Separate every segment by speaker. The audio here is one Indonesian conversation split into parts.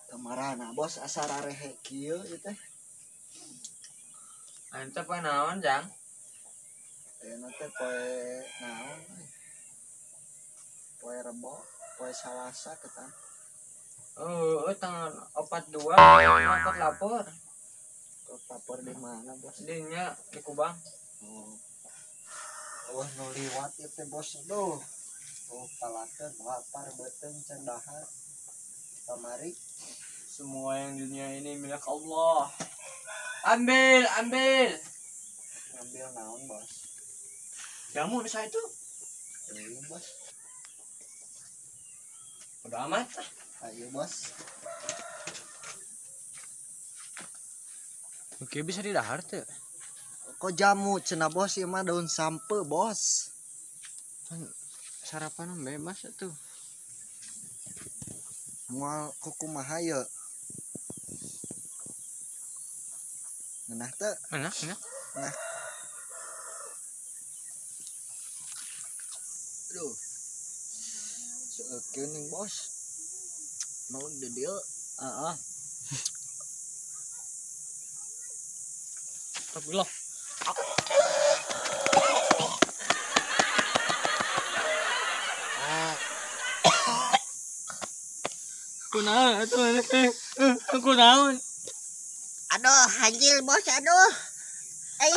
Speaker 1: Kamarana bos asal rehe kieu ieu teh.
Speaker 2: Ente poe naon, Jang?
Speaker 1: Ayeuna teh poe naon? Poe Rebo, poe Salasa ketan.
Speaker 2: Tanggal 42 lapor lapor.
Speaker 1: Lapor di mana bos?
Speaker 2: Dinya di Kubang.
Speaker 1: Wah nu liwat ieu teh bos aduh. Palakeun lapar beuteung can dahar. Kamari
Speaker 2: Semua yang di dunia ini milik Allah. Ambil, ambil.
Speaker 1: ngambil naon bos?
Speaker 2: Jamu di saya itu.
Speaker 1: Bos.
Speaker 2: Udah amat.
Speaker 1: Ayo bos.
Speaker 2: Oke, bisa didahar tuh.
Speaker 1: Kok jamu cenah bos ieu mah daun sampe bos.
Speaker 2: Kan sarapan bebas tuh.
Speaker 1: Moal kumaha ye? Ngeunah teu?
Speaker 2: Enak.
Speaker 1: Nah. Aduh. Seukeun ning bos. Mau di dieu.
Speaker 2: Heeh. Alhamdulillah. Kunaon?
Speaker 3: Aduh, hajil bos, aduh.
Speaker 2: Ayo.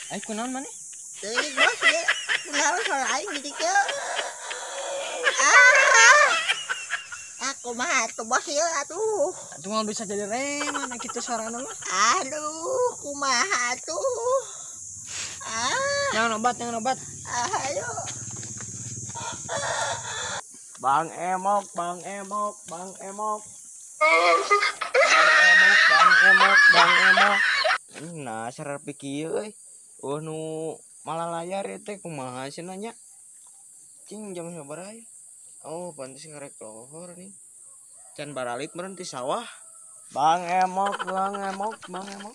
Speaker 3: Ai,
Speaker 2: Kunaon mana?
Speaker 3: teuing bos ye. Kunaon soal aing gitu ke. Aku mah atuh bos ye atuh.
Speaker 2: Atuh mah bisa jadi reman kitu suarana mah.
Speaker 3: Aduh, kumaha atuh.
Speaker 2: Yang obat.
Speaker 3: Ayo.
Speaker 2: Bang Emok. Bang Emok. Nah, sarar pikir euy. Nu malah layar teh kumaha sih nanya? Cing jam sabaraha ya? Oh, pantes ngarek lohor nih. Can baralit meureun ti sawah. Bang Emok. No.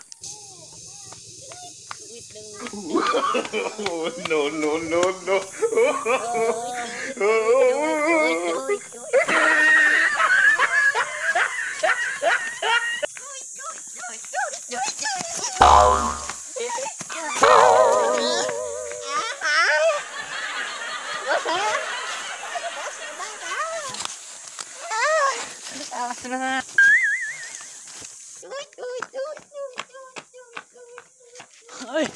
Speaker 2: Oi.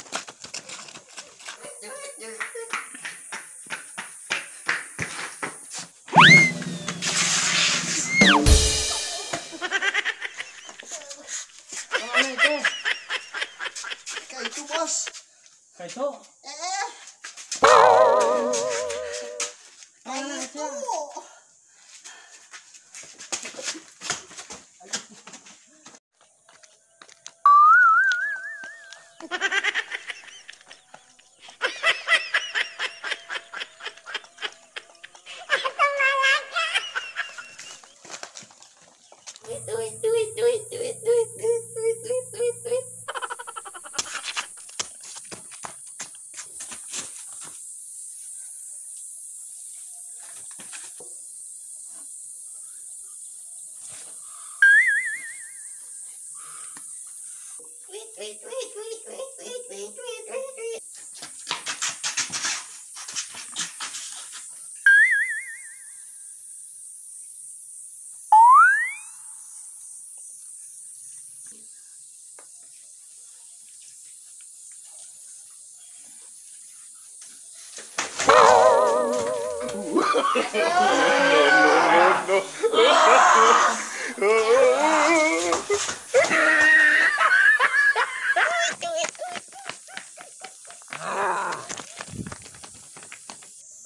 Speaker 1: Kayak itu bos.
Speaker 2: Kayak itu.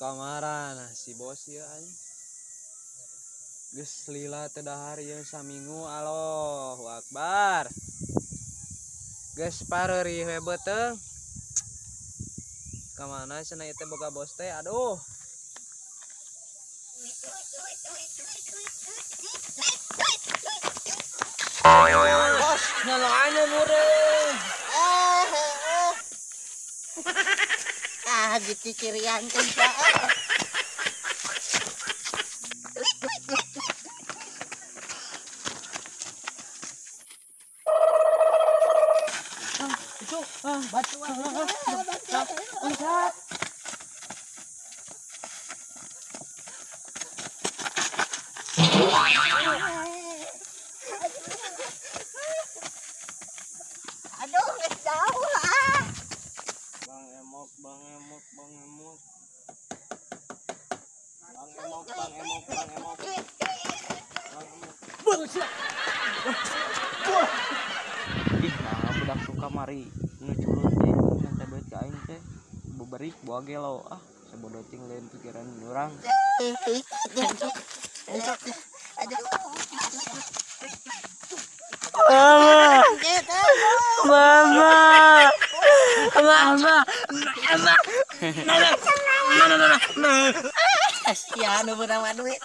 Speaker 4: kamaran si bos ya anjing. Geus lila teh dahar ieu saminggu. Allahu Akbar. Geus pareurih we beuteung. Ka mana cenah ieu teh boga bos teh? Aduh. Bos, nyalaannya mureh.
Speaker 3: Gitu cirian kunca. Aduh, geus jauh lah.
Speaker 2: Bang Emok, Bang Emok, Bang Emok. Bang Emok, Bang Emok, Bang Emok. Bang Emok. Ih, nah budak suka mari nu culun teh nyantai beut ka aing teh. Beberik boa gelo. Ah, sabodo ting lain pikiran urang.
Speaker 3: Kasihan nu beunang duit.